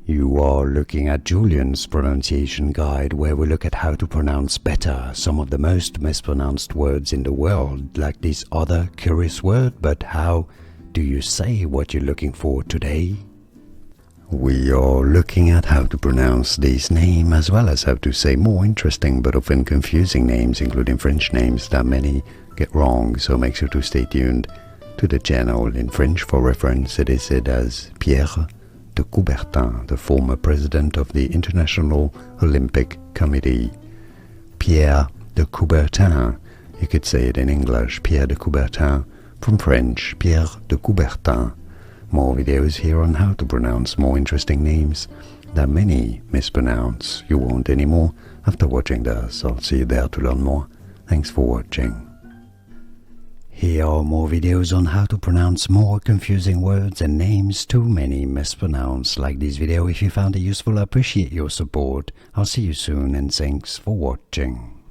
You are looking at Julian's pronunciation guide, where we look at how to pronounce better some of the most mispronounced words in the world, like this other curious word. But how do you say what you're looking for today? We are looking at how to pronounce this name, as well as how to say more interesting but often confusing names, including French names that many get wrong, so make sure to stay tuned to the channel. In French, for reference, it is said as Pierre de Coubertin, the former president of the International Olympic Committee. Pierre de Coubertin. You could say it in English, Pierre de Coubertin. From French, Pierre de Coubertin. More videos here on how to pronounce more interesting names that many mispronounce. You won't anymore after watching this. I'll see you there to learn more. Thanks for watching. Here are more videos on how to pronounce more confusing words and names too many mispronounced. Like this video if you found it useful. I appreciate your support. I'll see you soon and thanks for watching.